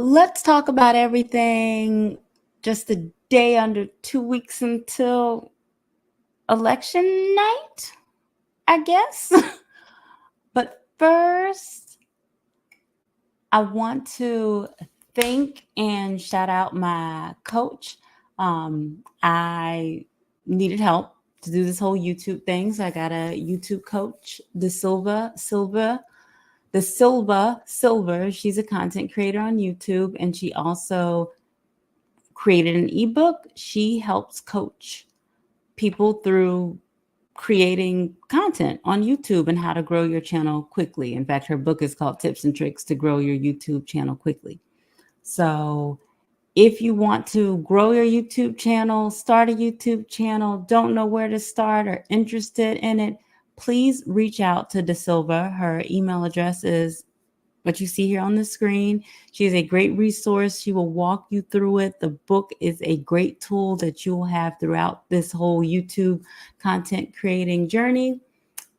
let's talk about everything. Just a day under 2 weeks until election night, I guess. But first, I want to thank and shout out my coach. I needed help to do this whole YouTube thing, so I got a YouTube coach, the Silva. She's a content creator on YouTube, and she also created an ebook. She helps coach people through creating content on YouTube and how to grow your channel quickly. In fact, her book is called Tips and Tricks to Grow Your YouTube Channel Quickly. So if you want to grow your YouTube channel, start a YouTube channel, don't know where to start or interested in it, please reach out to DeSilva. Her email address is what you see here on the screen. She is a great resource. She will walk you through it. The book is a great tool that you will have throughout this whole YouTube content creating journey.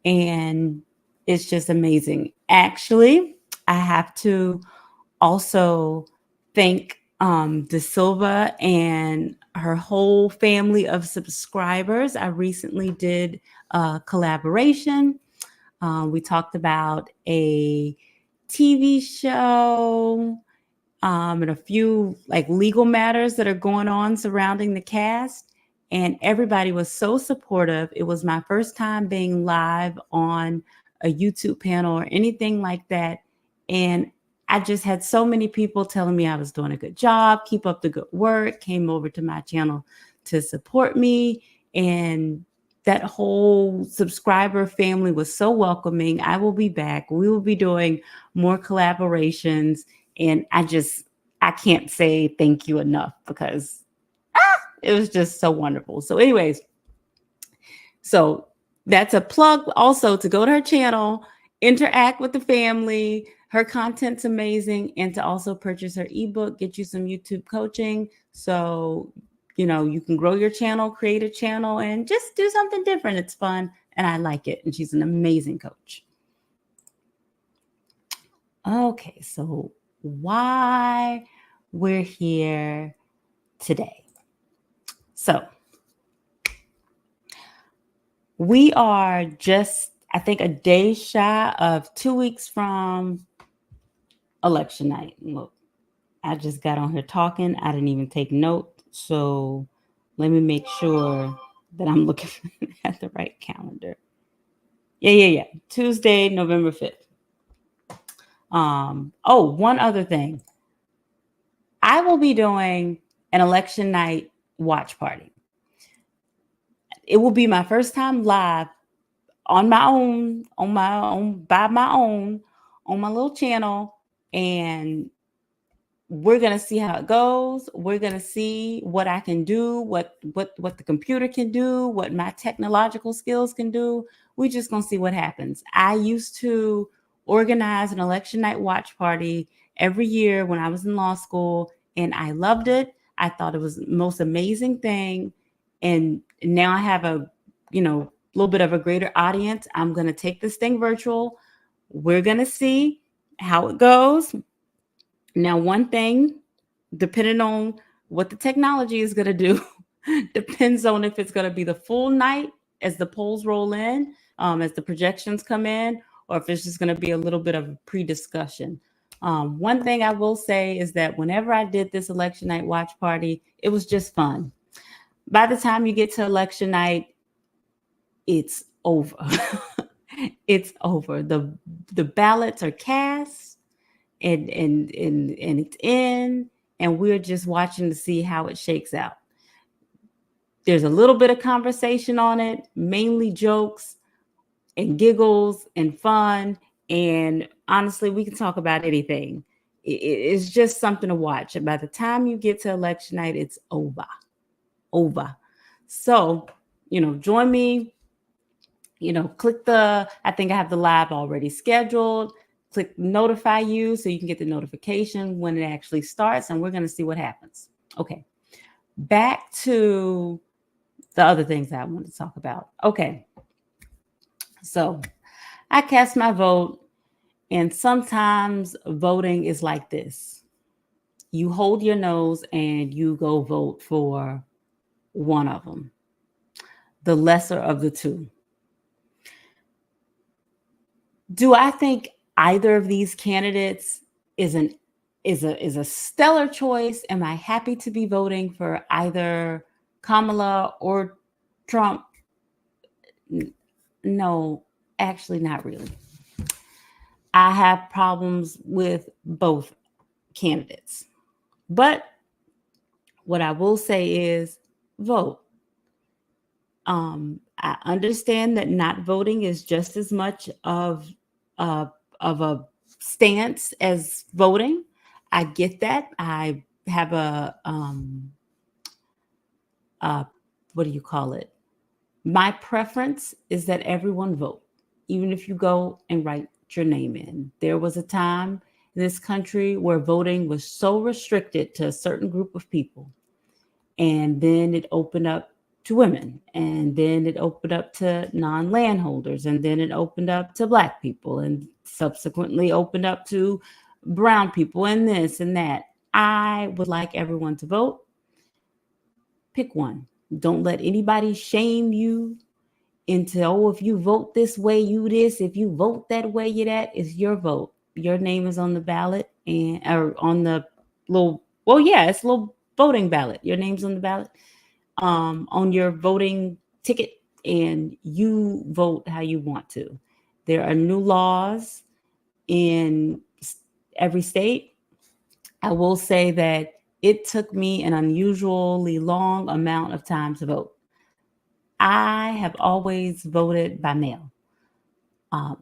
And it's just amazing. Actually, I have to also thank DeSilva and her whole family of subscribers. I recently did a collaboration. We talked about a TV show and a few like legal matters that are going on surrounding the cast. And everybody was so supportive. It was my first time being live on a YouTube panel or anything like that. And I just had so many people telling me I was doing a good job, keep up the good work, came over to my channel to support me. And that whole subscriber family was so welcoming. I will be back. We will be doing more collaborations. And I can't say thank you enough because it was just so wonderful. So anyways, so that's a plug also to go to her channel, interact with the family. Her content's amazing. And to also purchase her ebook, get you some YouTube coaching. So, you can grow your channel, create a channel, and just do something different. It's fun. And I like it. And she's an amazing coach. Okay, so why we're here today. So we are just, I think, a day shy of 2 weeks from election night. Look, I just got on here talking. I didn't even take note. So let me make sure that I'm looking at the right calendar. Yeah. Tuesday, November 5th. One other thing. I will be doing an election night watch party. It will be my first time live on my own, on my little channel. And we're going to see how it goes. We're going to see what I can do, what the computer can do, what my technological skills can do. We're just going to see what happens. I used to organize an election night watch party every year when I was in law school, and I loved it. I thought it was the most amazing thing. And now I have a, little bit of a greater audience. I'm going to take this thing virtual. We're going to see how it goes. Now, one thing, depending on what the technology is going to do, depends on if it's going to be the full night as the polls roll in, as the projections come in, or if it's just going to be a little bit of a pre-discussion. One thing I will say is that whenever I did this election night watch party, it was just fun. By the time you get to election night, it's over. It's over. The ballots are cast. And it's in, and we're just watching to see how it shakes out. There's a little bit of conversation on it, mainly jokes and giggles and fun. And honestly, we can talk about anything. It's just something to watch. And by the time you get to election night, it's over. So, join me. Click I think I have the live already scheduled. Click notify you so you can get the notification when it actually starts, and we're going to see what happens. Okay, back to the other things that I want to talk about. Okay, so I cast my vote, and sometimes voting is like this. you hold your nose and you go vote for one of them, the lesser of the two. Do I think either of these candidates is a stellar choice? Am I happy to be voting for either Kamala or Trump? No, actually not really. I have problems with both candidates. But what I will say is vote. I understand that not voting is just as much of a stance as voting. I get that. I have what do you call it? My preference is that everyone vote, even if you go and write your name in. There was a time in this country where voting was so restricted to a certain group of people. And then it opened up to women, and then it opened up to non-landholders, and then it opened up to Black people, and subsequently opened up to brown people, and this and that. I would like everyone to vote. Pick one. Don't let anybody shame you into, oh, if you vote this way, you this. If you vote that way, you that. It's your vote. Your name is on the ballot and or on the little, well, yeah, it's a little voting ballot. Your name's on the ballot, on your voting ticket, and you vote how you want to. There are new laws in every state. I will say that it took me an unusually long amount of time to vote. I have always voted by mail.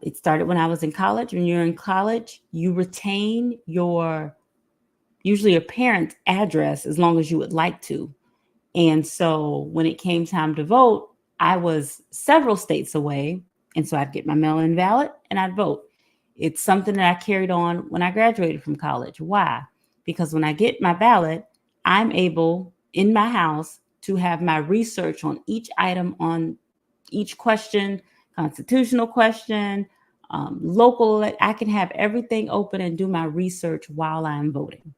It started when I was in college. When you're in college, you retain usually your parent's address as long as you would like to. And so when it came time to vote, I was several states away. And so I'd get my mail-in ballot and I'd vote. It's something that I carried on when I graduated from college. Why? Because when I get my ballot, I'm able in my house to have my research on each item, on each question, constitutional question, local. I can have everything open and do my research while I'm voting.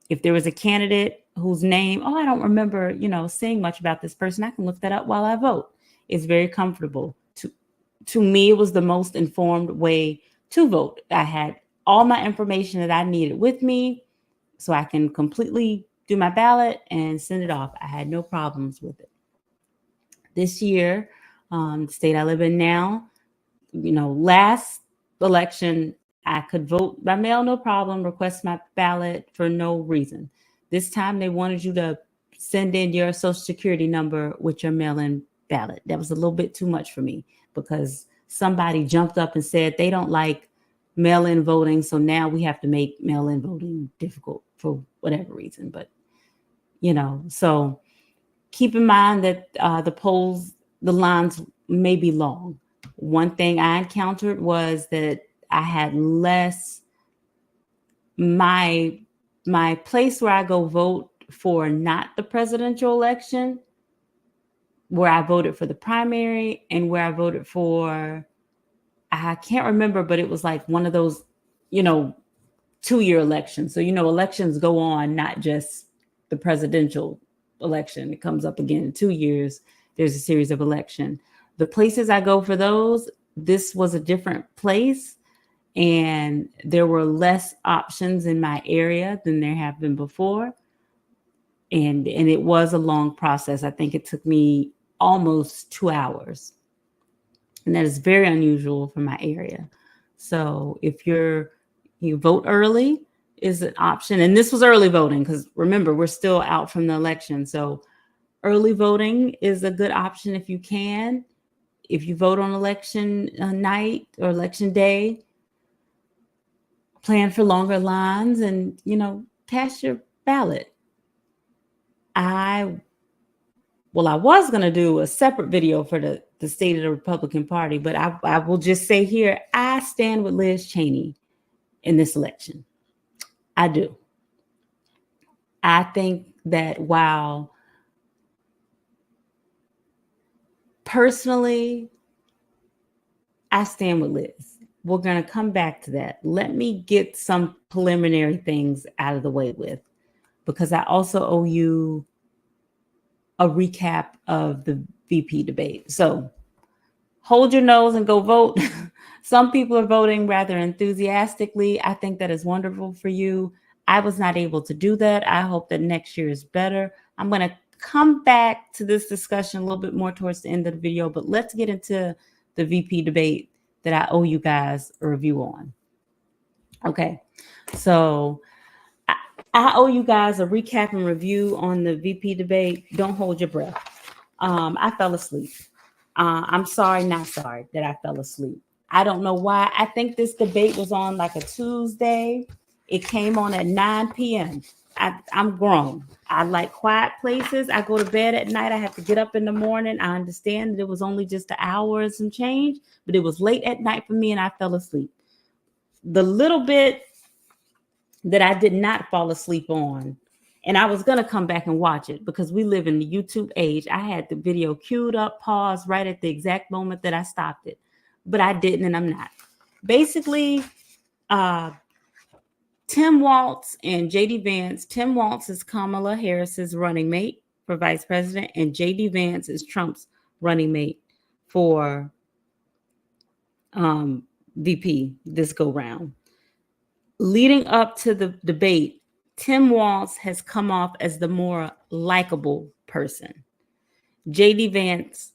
If there was a candidate whose name, oh, I don't remember, seeing much about this person, I can look that up while I vote. It's very comfortable. To me, it was the most informed way to vote. I had all my information that I needed with me, so I can completely do my ballot and send it off. I had no problems with it. This year, the state I live in now, last election, I could vote by mail, no problem, request my ballot for no reason. This time they wanted you to send in your social security number with your mail-in ballot. That was a little bit too much for me because somebody jumped up and said they don't like mail-in voting. So now we have to make mail-in voting difficult for whatever reason. But, so keep in mind that the lines may be long. One thing I encountered was that I had less, my place where I go vote for not the presidential election, where I voted for the primary and where I voted for, I can't remember, but it was like one of those, 2-year elections. So, elections go on, not just the presidential election. It comes up again in 2 years. There's a series of election. The places I go for those, this was a different place. And there were less options in my area than there have been before. And it was a long process. I think it took me almost 2 hours. And that is very unusual for my area. So if you vote early is an option. And this was early voting because remember, we're still out from the election. So early voting is a good option if you can. If you vote on election night or election day, plan for longer lines and, cast your ballot. I was going to do a separate video for the state of the Republican Party, but I will just say here, I stand with Liz Cheney in this election. I do. I think that while personally, I stand with Liz. We're going to come back to that. Let me get some preliminary things out of the way with. because I also owe you a recap of the VP debate. So hold your nose and go vote. Some people are voting rather enthusiastically. I think that is wonderful for you. I was not able to do that. I hope that next year is better. I'm going to come back to this discussion a little bit more towards the end of the video, but let's get into the VP debate that I owe you guys a review on. Okay, so I owe you guys a recap and review on the VP debate. Don't hold your breath. I fell asleep. I'm sorry, not sorry that I fell asleep. I don't know why. I think this debate was on like a Tuesday. It came on at 9 p.m. I'm grown. I like quiet places. I go to bed at night. I have to get up in the morning. I understand that it was only just an hour and some change, but it was late at night for me and I fell asleep. The little bit that I did not fall asleep on, and I was going to come back and watch it because we live in the YouTube age. I had the video queued up, paused right at the exact moment that I stopped it, but I didn't, and I'm not. Basically, Tim Walz and JD Vance. Tim Walz is Kamala Harris's running mate for vice president, and JD Vance is Trump's running mate for VP this go round. Leading up to the debate, Tim Walz has come off as the more likable person. JD Vance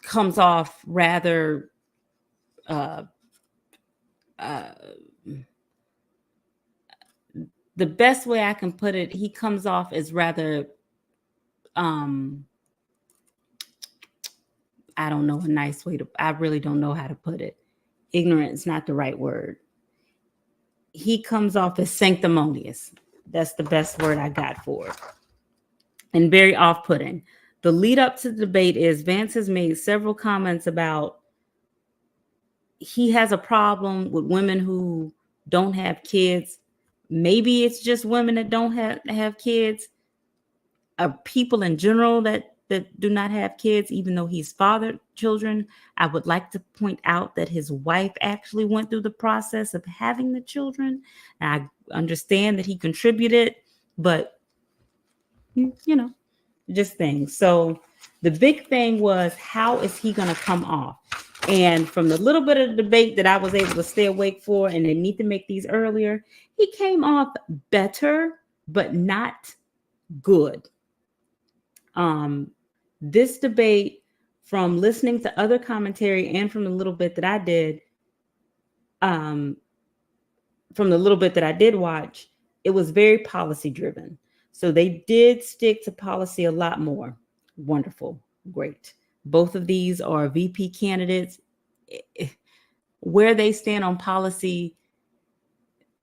comes off rather the best way I can put it, he comes off as rather I don't know a nice way to, I really don't know how to put it. Ignorant is not the right word. He comes off as sanctimonious. That's the best word I got for it. And very off-putting. The lead up to the debate is Vance has made several comments about he has a problem with women who don't have kids. Maybe it's just women that don't have kids, people in general that do not have kids, even though he's fathered children. I would like to point out that his wife actually went through the process of having the children. And I understand that he contributed, but just things. So the big thing was, how is he going to come off? And from the little bit of the debate that I was able to stay awake for, and they need to make these earlier, he came off better, but not good. This debate, from listening to other commentary and from the little bit that I did, watch, it was very policy driven. So they did stick to policy a lot more. Wonderful. Great. Both of these are VP candidates. Where they stand on policy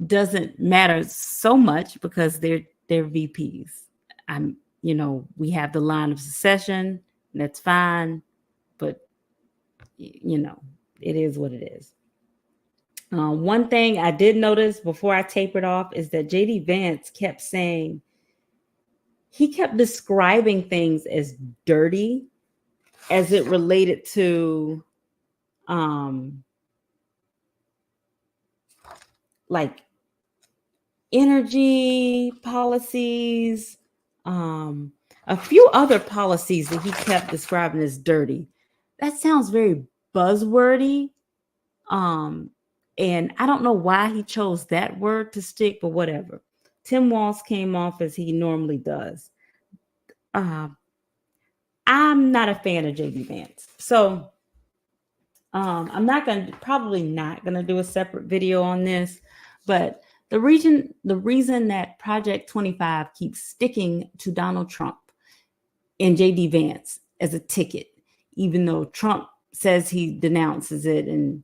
doesn't matter so much because they're VPs. We have the line of succession. That's fine. But, it is what it is. One thing I did notice before I tapered off is that JD Vance kept saying, he kept describing things as dirty as it related to like energy policies, a few other policies that he kept describing as dirty. That sounds very buzzwordy. And I don't know why he chose that word to stick, but whatever. Tim Walz came off as he normally does. I'm not a fan of JD Vance. So I'm probably not going to do a separate video on this, but the reason that Project 25 keeps sticking to Donald Trump and JD Vance as a ticket, even though Trump says he denounces it, and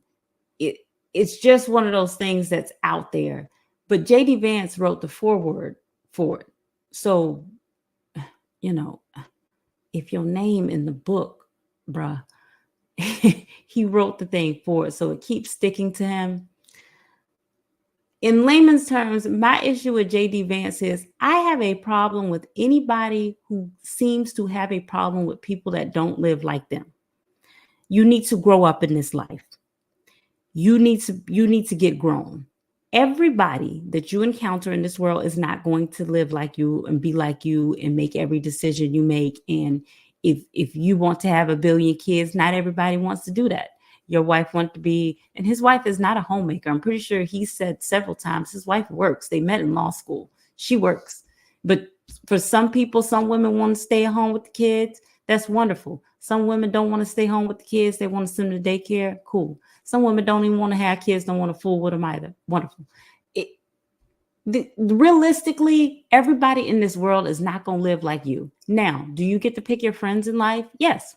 it's just one of those things that's out there. But JD Vance wrote the foreword for it. So, if your name in the book, bruh, he wrote the thing for it. So it keeps sticking to him. In layman's terms, my issue with JD Vance is I have a problem with anybody who seems to have a problem with people that don't live like them. You need to grow up in this life. You need to get grown. Everybody that you encounter in this world is not going to live like you and be like you and make every decision you make. And if you want to have a billion kids, not everybody wants to do that. Your wife wants to be, and his wife is not a homemaker. I'm pretty sure he said several times his wife works. They met in law school. She works. But for some people, some women want to stay at home with the kids. That's wonderful. Some women don't want to stay home with the kids. They want to send them to daycare. Cool. Some women don't even want to have kids, don't want to fool with them either. Wonderful. Realistically, everybody in this world is not going to live like you. Now, do you get to pick your friends in life? Yes,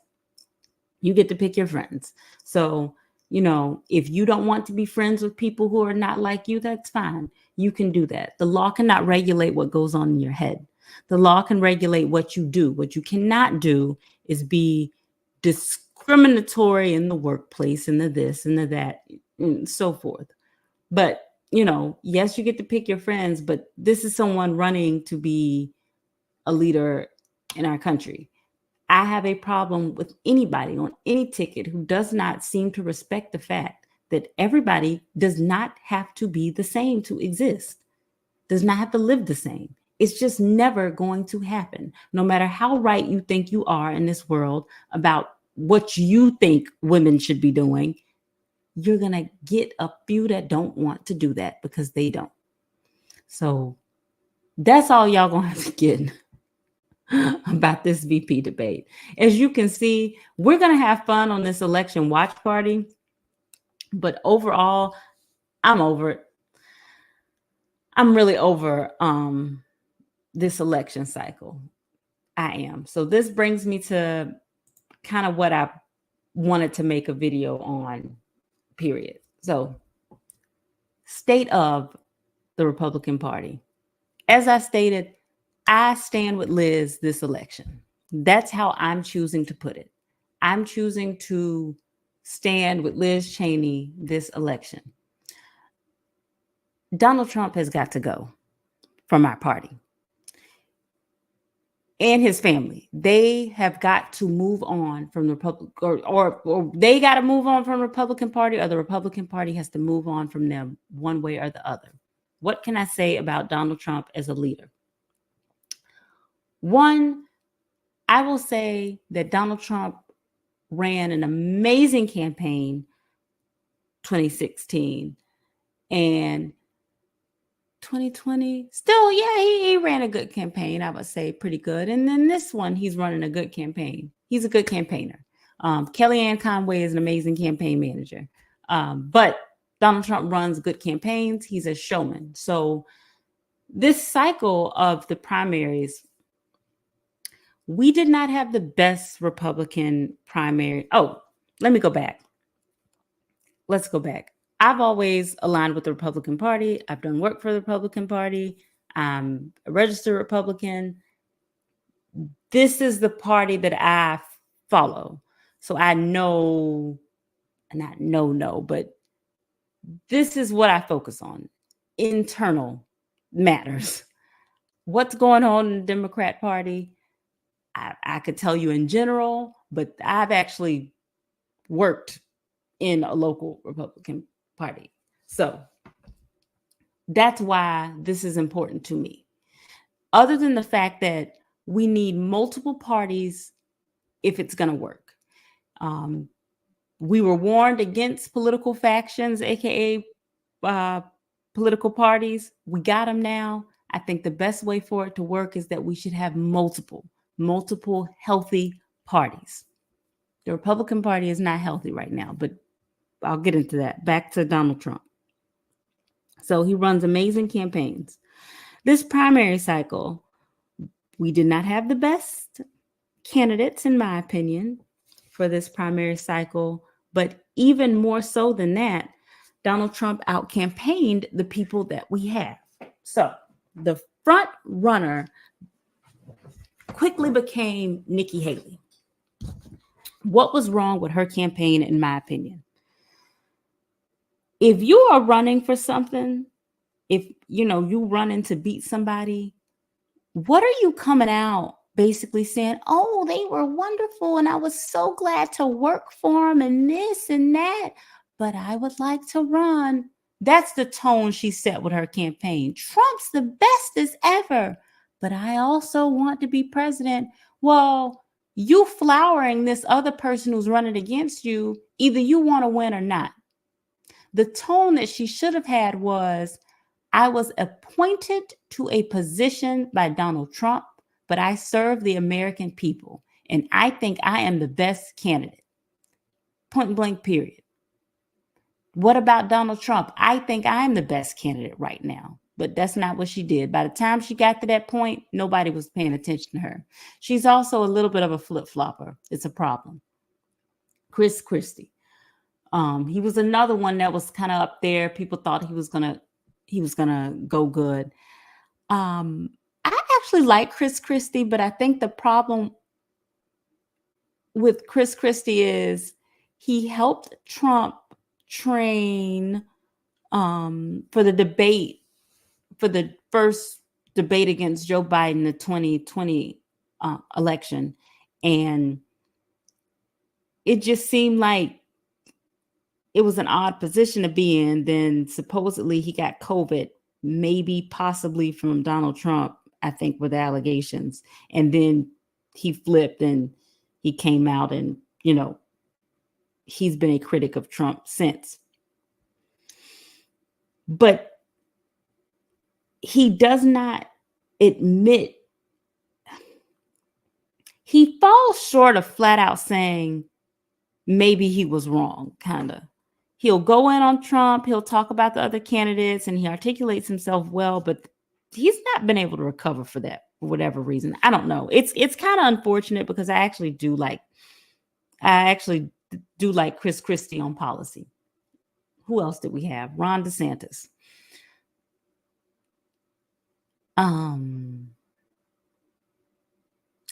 you get to pick your friends. So, if you don't want to be friends with people who are not like you, that's fine. You can do that. The law cannot regulate what goes on in your head. The law can regulate what you do. What you cannot do is be discriminatory in the workplace and the this and the that and so forth. But, yes, you get to pick your friends, but this is someone running to be a leader in our country. I have a problem with anybody on any ticket who does not seem to respect the fact that everybody does not have to be the same to exist, does not have to live the same. It's just never going to happen. No matter how right you think you are in this world about what you think women should be doing, you're going to get a few that don't want to do that because they don't. So that's all y'all going to have to get about this VP debate. As you can see, we're going to have fun on this election watch party. But overall, I'm over it. I'm really over this election cycle. I am. So this brings me to kind of what I wanted to make a video on, period. So, state of the Republican Party. As I stated, I stand with Liz this election. That's how I'm choosing to put it. I'm choosing to stand with Liz Cheney this election. Donald Trump has got to go from our party and his family. They have got to move on from the Republican, or they got to move on from the Republican Party, or the Republican Party has to move on from them one way or the other. What can I say about Donald Trump as a leader? One, I will say that Donald Trump ran an amazing campaign 2016 and 2020 still, yeah, he ran a good campaign. I would say pretty good. And then this one, he's running a good campaign. He's a good campaigner. Kellyanne Conway is an amazing campaign manager. But Donald Trump runs good campaigns. He's a showman. So this cycle of the primaries, we did not have the best Republican primary. Oh, let me go back. Let's go back. I've always aligned with the Republican Party. I've done work for the Republican Party. I'm a registered Republican. This is the party that I follow. So I know, not no, but this is what I focus on. Internal matters. What's going on in the Democrat Party? I could tell you in general, but I've actually worked in a local Republican Party. So that's why this is important to me. Other than the fact that we need multiple parties if it's going to work. We were warned against political factions, aka political parties. We got them now. I think the best way for it to work is that we should have multiple healthy parties. The Republican Party is not healthy right now, but I'll get into that. Back to Donald Trump. So he runs amazing campaigns. This primary cycle, we did not have the best candidates, in my opinion, for this primary cycle. But even more so than that, Donald Trump out-campaigned the people that we have. So the front runner quickly became Nikki Haley. What was wrong with her campaign, in my opinion? If you are running for something, if you running to beat somebody, what are you coming out basically saying, oh, they were wonderful and I was so glad to work for them and this and that, but I would like to run? That's the tone she set with her campaign. Trump's the bestest ever, but I also want to be president. Well, you flowering this other person who's running against you, either you want to win or not. The tone that she should have had was, I was appointed to a position by Donald Trump, but I serve the American people, and I think I am the best candidate. Point blank, period. What about Donald Trump? I think I'm the best candidate right now. But that's not what she did. By the time she got to that point, nobody was paying attention to her. She's also a little bit of a flip-flopper. It's a problem. Chris Christie. He was another one that was kind of up there. People thought he was gonna go good. I actually like Chris Christie, but I think the problem with Chris Christie is he helped Trump train for the debate, for the first debate against Joe Biden, the 2020 election. And it just seemed like it was an odd position to be in. Then supposedly he got COVID, maybe possibly from Donald Trump, I think, with allegations. And then he flipped and he came out and, he's been a critic of Trump since. But he does not admit, he falls short of flat out saying maybe he was wrong, kind of. He'll go in on Trump, he'll talk about the other candidates, and he articulates himself well, but he's not been able to recover for that for whatever reason. I don't know. It's kind of unfortunate because I actually do like Chris Christie on policy. Who else did we have? Ron DeSantis.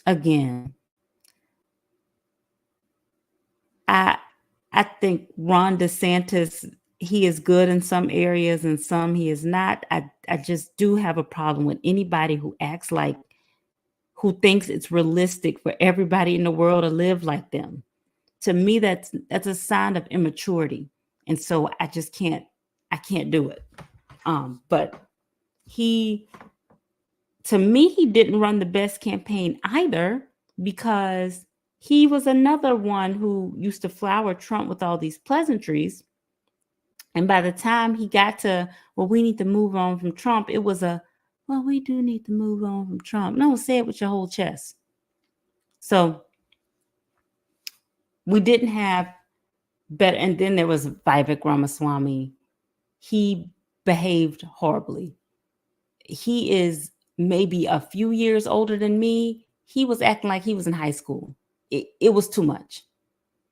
Again, I think Ron DeSantis, he is good in some areas and some he is not. I just do have a problem with anybody who acts like, who thinks it's realistic for everybody in the world to live like them. To me, that's a sign of immaturity. And so I can't do it. But to me, he didn't run the best campaign either, because he was another one who used to flower Trump with all these pleasantries. And by the time he got to, well, we need to move on from Trump, it was well, we do need to move on from Trump. No, say it with your whole chest. So we didn't have better. And then there was Vivek Ramaswamy. He behaved horribly. He is maybe a few years older than me. He was acting like he was in high school. It was too much.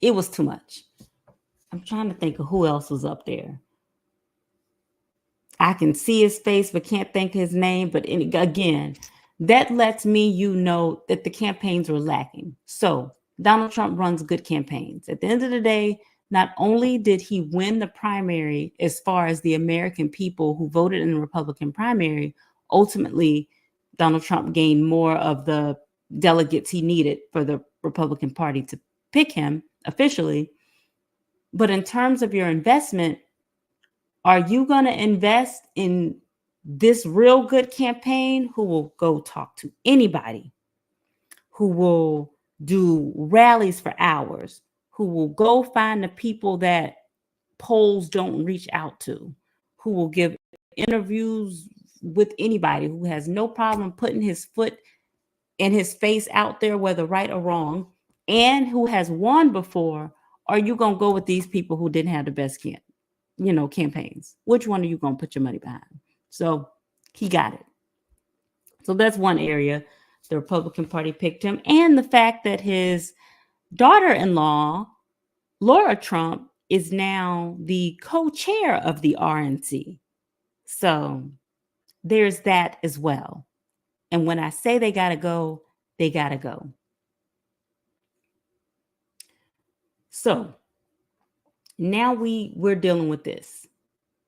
It was too much. I'm trying to think of who else was up there. I can see his face, but can't think his name. But again, that lets me, know that the campaigns were lacking. So Donald Trump runs good campaigns. At the end of the day, not only did he win the primary as far as the American people who voted in the Republican primary, ultimately, Donald Trump gained more of the delegates he needed for the Republican Party to pick him officially. But in terms of your investment, are you going to invest in this real good campaign who will go talk to anybody, who will do rallies for hours, who will go find the people that polls don't reach out to, who will give interviews with anybody, who has no problem putting his foot and his face out there, whether right or wrong, and who has won before? Are you going to go with these people who didn't have the best campaigns? Which one are you going to put your money behind? So he got it. So that's one area the Republican Party picked him. And the fact that his daughter-in-law, Laura Trump, is now the co-chair of the RNC. So there's that as well. And when I say they got to go, they got to go. So now we're dealing with this.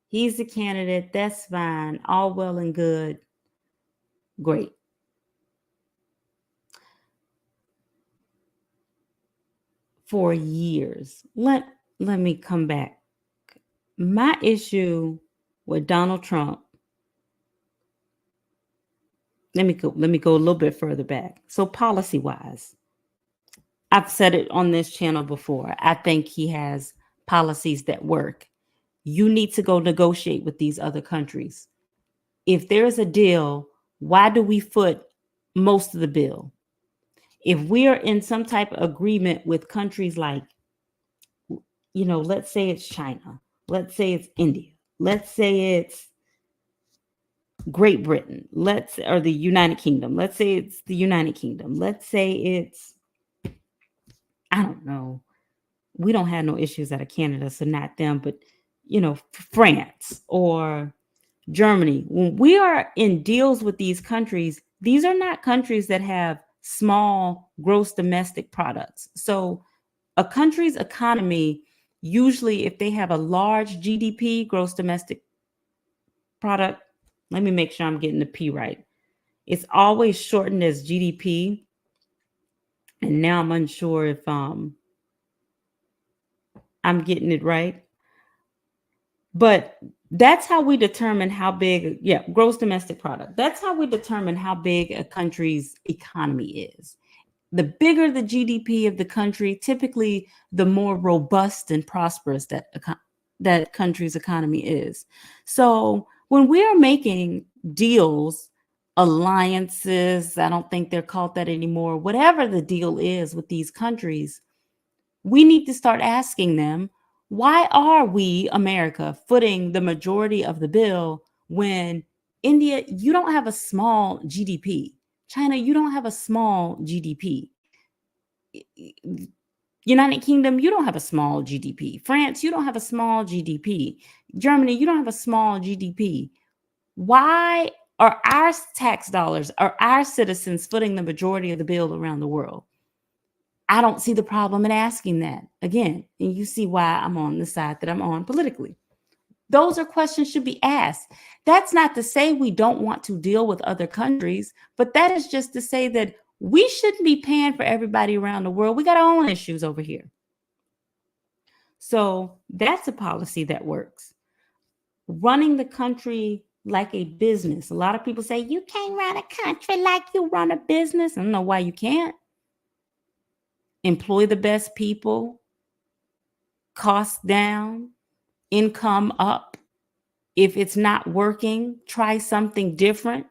He's the candidate. That's fine. All well and good. Great. For years, let me come back. My issue with Donald Trump. Let me go a little bit further back. So policy-wise, I've said it on this channel before. I think he has policies that work. You need to go negotiate with these other countries. If there's a deal, why do we foot most of the bill? If we are in some type of agreement with countries like, let's say it's China, let's say it's India, let's say it's Great Britain, or the United Kingdom, let's say it's the United Kingdom, let's say it's, I don't know, we don't have no issues out of Canada, so not them, but France or Germany. When we are in deals with these countries, these are not countries that have small gross domestic products. So a country's economy, usually if they have a large GDP, gross domestic product, let me make sure I'm getting the P right. It's always shortened as GDP. And now I'm unsure if I'm getting it right. But that's how we determine how big, gross domestic product. That's how we determine how big a country's economy is. The bigger the GDP of the country, typically the more robust and prosperous that country's economy is. So when we are making deals, alliances, I don't think they're called that anymore, whatever the deal is with these countries, we need to start asking them, why are we, America, footing the majority of the bill when India, you don't have a small GDP. China, you don't have a small GDP. United Kingdom, you don't have a small GDP. France, you don't have a small GDP. Germany, you don't have a small GDP. Why are our tax dollars, are our citizens footing the majority of the bill around the world? I don't see the problem in asking that again. And you see why I'm on the side that I'm on politically. Those are questions should be asked. That's not to say we don't want to deal with other countries, but that is just to say that we shouldn't be paying for everybody around the world. We got our own issues over here. So that's a policy that works. Running the country like a business. A lot of people say, you can't run a country like you run a business. I don't know why you can't. Employ the best people, costs down, income up. If it's not working, try something different.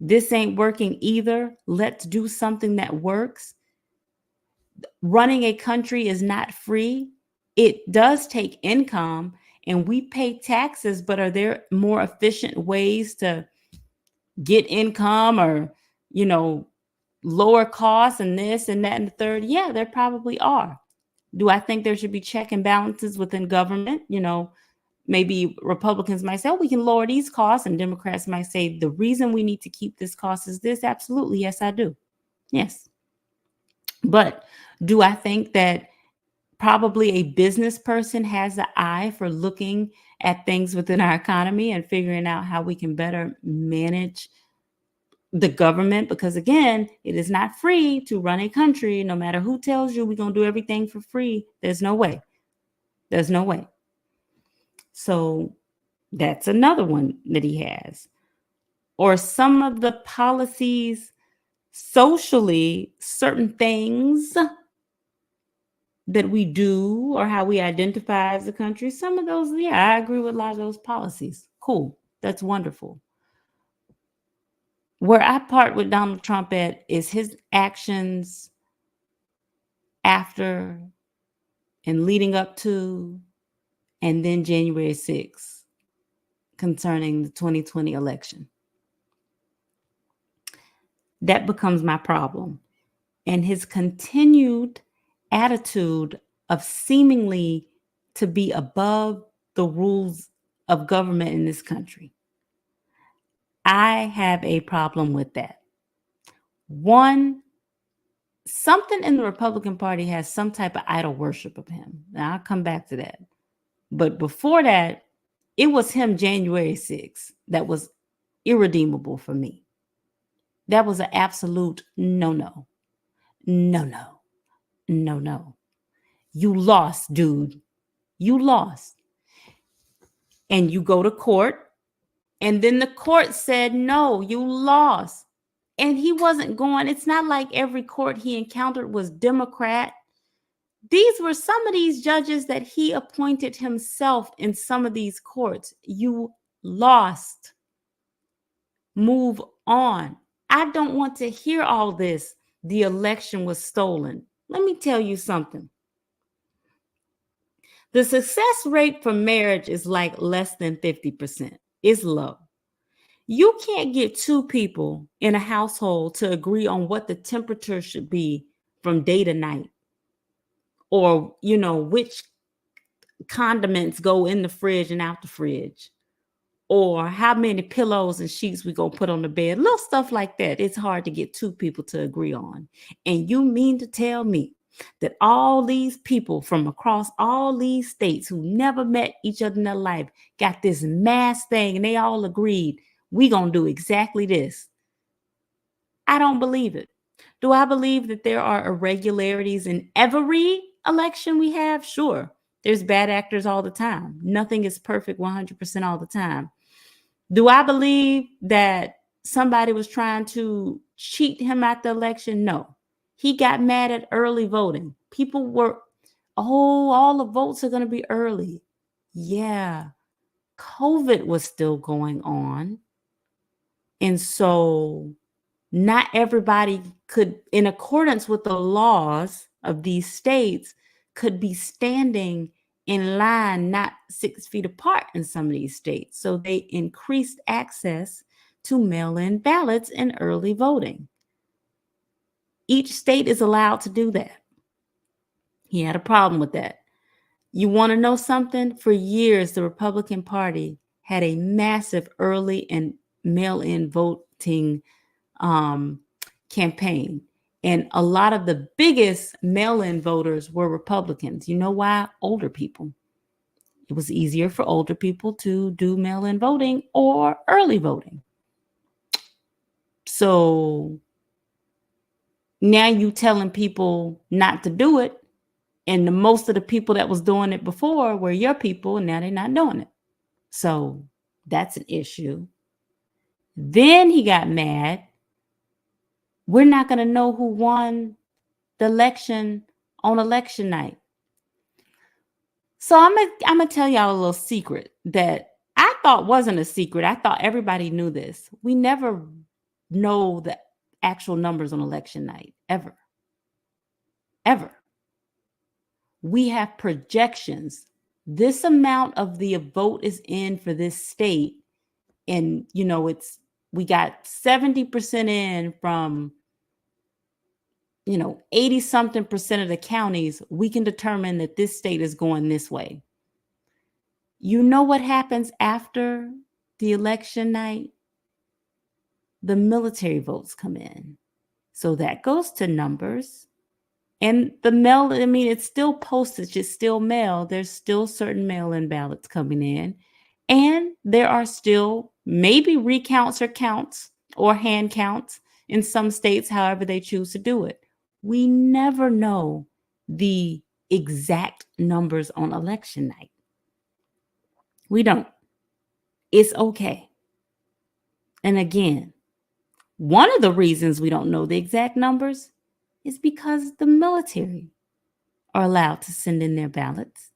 This ain't working either. Let's do something that works. Running a country is not free. It does take income, and we pay taxes, but are there more efficient ways to get income or, lower costs and this and that and the third? Yeah, there probably are. Do I think there should be check and balances within government? Maybe Republicans might say, oh, we can lower these costs. And Democrats might say, the reason we need to keep this cost is this. Absolutely. Yes, I do. Yes. But do I think that probably a business person has an eye for looking at things within our economy and figuring out how we can better manage the government? Because again, it is not free to run a country. No matter who tells you we're going to do everything for free, there's no way. There's no way. So that's another one that he has. Or some of the policies socially, certain things that we do or how we identify as a country, some of those, I agree with a lot of those policies. Cool. That's wonderful. Where I part with Donald Trump at is his actions after and leading up to and then January 6th concerning the 2020 election. That becomes my problem. And his continued attitude of seemingly to be above the rules of government in this country. I have a problem with that. One, something in the Republican Party has some type of idol worship of him. Now I'll come back to that. But before that, it was him January 6th that was irredeemable for me. That was an absolute no. No. You lost, dude. You lost. And you go to court And then the court said, no, you lost. And he wasn't going, it's not like every court he encountered was Democrat. These were some of these judges that he appointed himself in some of these courts. You lost. Move on. I don't want to hear all this. The election was stolen. Let me tell you something. The success rate for marriage is like less than 50%. It's low. You can't get two people in a household to agree on what the temperature should be from day to night, or, which condiments go in the fridge and out the fridge, or how many pillows and sheets we gonna put on the bed. Little stuff like that. It's hard to get two people to agree on. And you mean to tell me that all these people from across all these states who never met each other in their life got this mass thing and they all agreed, we gonna do exactly this? I don't believe it. Do I believe that there are irregularities in every election we have? Sure. There's bad actors all the time. Nothing is perfect 100% all the time. Do I believe that somebody was trying to cheat him at the election? No. He got mad at early voting. People were, all the votes are going to be early. Yeah. COVID was still going on. And so not everybody could, in accordance with the laws of these states, could be standing in line, not 6 feet apart in some of these states. So they increased access to mail-in ballots and early voting. Each state is allowed to do that. He had a problem with that. You want to know something? For years, the Republican Party had a massive early and mail-in voting campaign. And a lot of the biggest mail-in voters were Republicans. You know why? Older people. It was easier for older people to do mail-in voting or early voting. So now you telling people not to do it. And most of the people that was doing it before were your people, and now they're not doing it. So that's an issue. Then he got mad. We're not going to know who won the election on election night. So I'm gonna tell y'all a little secret that I thought wasn't a secret. I thought everybody knew this. We never know the actual numbers on election night, ever. Ever. We have projections. This amount of the vote is in for this state. And, we got 70% in from 80 something percent of the counties. We can determine that this state is going this way. You know what happens after the election night? The military votes come in. So that goes to numbers. And the mail, it's still postage, it's still mail. There's still certain mail-in ballots coming in. And there are still maybe recounts or counts or hand counts in some states, however they choose to do it. We never know the exact numbers on election night. We don't. It's okay. And again, one of the reasons we don't know the exact numbers is because the military are allowed to send in their ballots.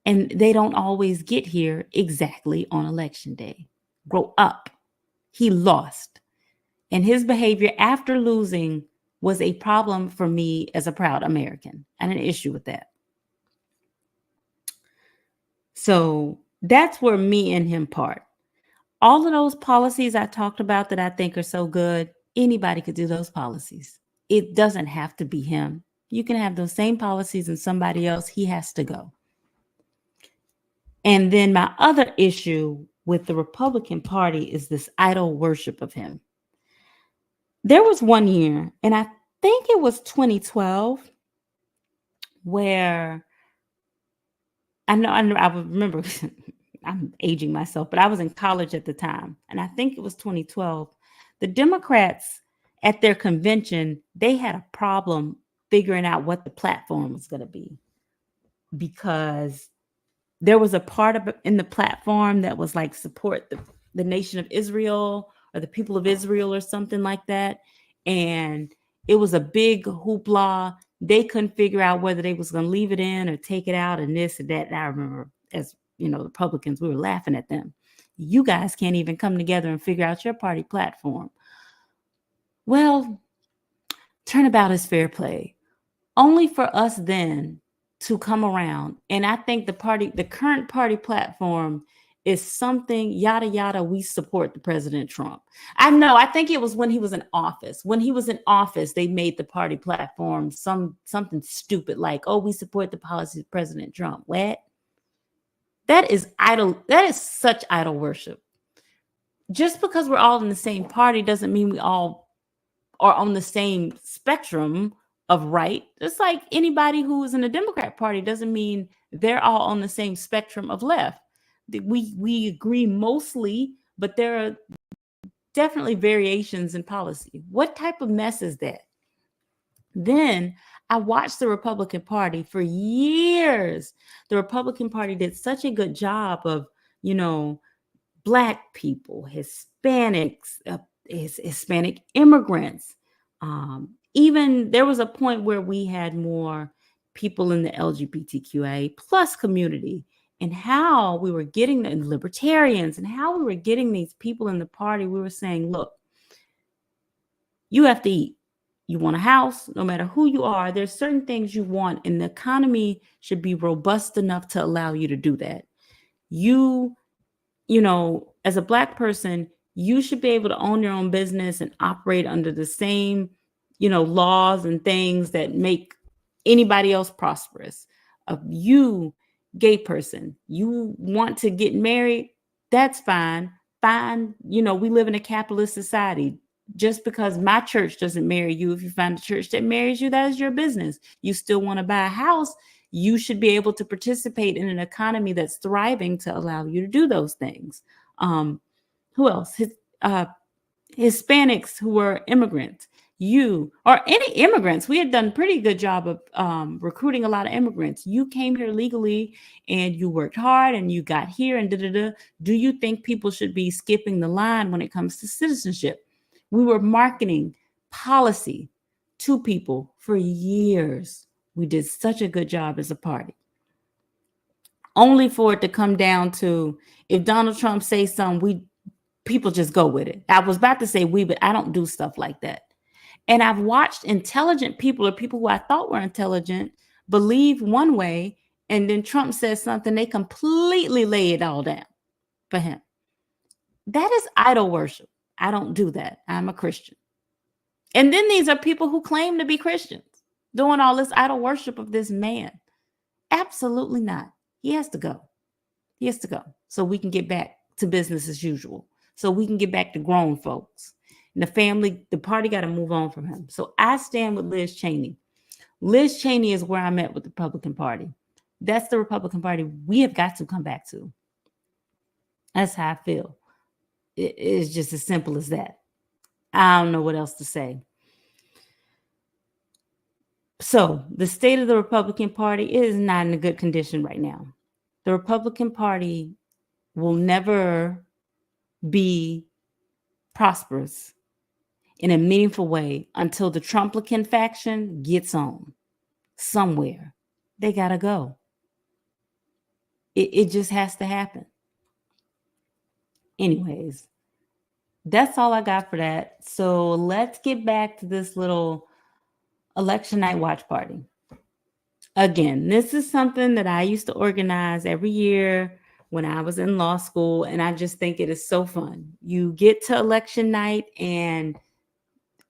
And they don't always get here exactly on election day. Grow up. He lost. And his behavior after losing was a problem for me as a proud American, and an issue with that. So that's where me and him part. All of those policies I talked about that I think are so good, anybody could do those policies. It doesn't have to be him. You can have those same policies and somebody else. He has to go. And then my other issue with the Republican Party is this idol worship of him. There was one year, and I think it was 2012, where I remember, I'm aging myself, but I was in college at the time, and I think it was 2012. The Democrats at their convention, they had a problem figuring out what the platform was going to be, because there was a part of it in the platform that was like support the the nation of Israel or the people of Israel or something like that. And it was a big hoopla. They couldn't figure out whether they was going to leave it in or take it out and this and that. And I remember, as you know, Republicans, we were laughing at them. You guys can't even come together and figure out your party platform. Well, turnabout is fair play. Only for us then to come around. And I think the current party platform is something, yada, yada, we support the President Trump. I think it was when he was in office. When he was in office, they made the party platform something stupid like, oh, we support the policies of President Trump. What? That is idol. That is such idol worship. Just because we're all in the same party doesn't mean we all are on the same spectrum of right. Just like anybody who is in the Democrat Party doesn't mean they're all on the same spectrum of left. We agree mostly, but there are definitely variations in policy. What type of mess is that? Then I watched the Republican Party for years. The Republican Party did such a good job of, Black people, Hispanics, Hispanic immigrants. Even there was a point where we had more people in the LGBTQA plus community, and how we were getting the libertarians and how we were getting these people in the party. We were saying, look, you have to eat. You want a house, no matter who you are, there's certain things you want, and the economy should be robust enough to allow you to do that. As a Black person, you should be able to own your own business and operate under the same, laws and things that make anybody else prosperous. You, gay person, you want to get married, that's fine. Fine. We live in a capitalist society. Just because my church doesn't marry you, if you find a church that marries you, that is your business. You still want to buy a house, you should be able to participate in an economy that's thriving to allow you to do those things. Who else? Hispanics who were immigrants, you or any immigrants. We had done a pretty good job of recruiting a lot of immigrants. You came here legally and you worked hard and you got here and da-da-da. Do you think people should be skipping the line when it comes to citizenship? We were marketing policy to people for years. We did such a good job as a party. Only for it to come down to, if Donald Trump says something, people just go with it. I was about to say but I don't do stuff like that. And I've watched intelligent people, or people who I thought were intelligent, believe one way, and then Trump says something, they completely lay it all down for him. That is idol worship. I don't do that. I'm a Christian. And then these are people who claim to be Christians doing all this idol worship of this man. Absolutely not. He has to go. He has to go so we can get back to business as usual. So we can get back to grown folks. And the party got to move on from him. So I stand with Liz Cheney. Liz Cheney is where I'm at with the Republican Party. That's the Republican Party we have got to come back to. That's how I feel. It's just as simple as that. I don't know what else to say. So the state of the Republican Party is not in a good condition right now. The Republican Party will never be prosperous in a meaningful way until the Trumplican faction gets on somewhere. They got to go. It just has to happen. Anyways, that's all I got for that. So let's get back to this little election night watch party. Again, this is something that I used to organize every year when I was in law school, and I just think it is so fun. You get to election night and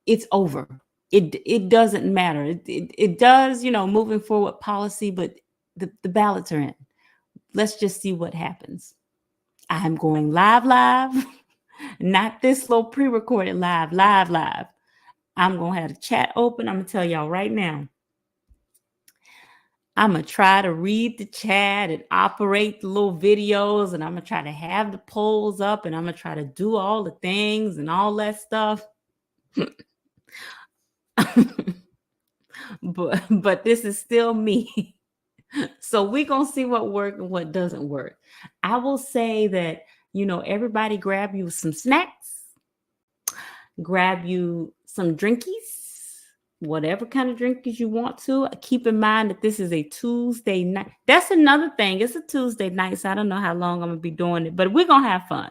it's over. It doesn't matter. It does, moving forward policy, but the ballots are in. Let's just see what happens. I'm going live, not this little pre-recorded live. I'm going to have the chat open. I'm going to tell y'all right now. I'm going to try to read the chat and operate the little videos, and I'm going to try to have the polls up, and I'm going to try to do all the things and all that stuff. but this is still me. So we're going to see what works and what doesn't work. I will say that everybody grab you some snacks, grab you some drinkies, whatever kind of drinkies you want to. Keep in mind that this is a Tuesday night. That's another thing. It's a Tuesday night, so I don't know how long I'm going to be doing it, but we're going to have fun.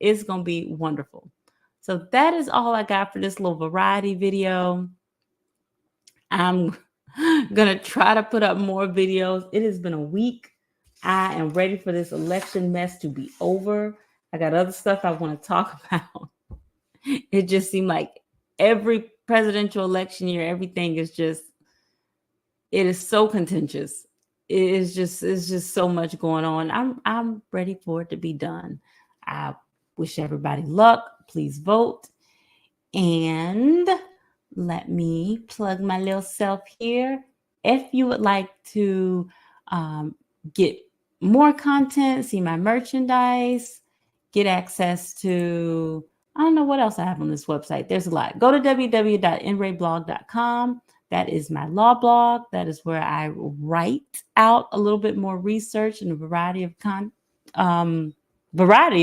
It's going to be wonderful. So that is all I got for this little variety video. I'm going to try to put up more videos. It has been a week. I am ready for this election mess to be over. I got other stuff I want to talk about. It just seemed like every presidential election year, everything is just, it is so contentious. It's just so much going on. I'm ready for it to be done. I wish everybody luck. Please vote. And let me plug my little self here. If you would like to get more content, see my merchandise, get access to, I don't know what else I have on this website. There's a lot. Go to www.nrayblog.com. That is my law blog. That is where I write out a little bit more research and a variety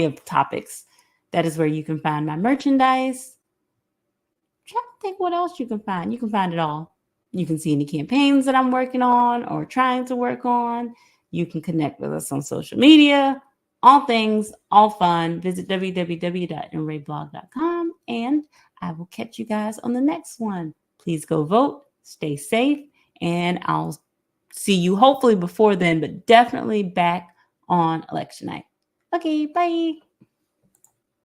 of topics. That is where you can find my merchandise. I'm trying to think what else you can find. You can find it all. You can see any campaigns that I'm working on or trying to work on. You can connect with us on social media. All things, all fun. Visit www.nrayblog.com, and I will catch you guys on the next one. Please go vote, stay safe, and I'll see you hopefully before then, but definitely back on election night. Okay, bye.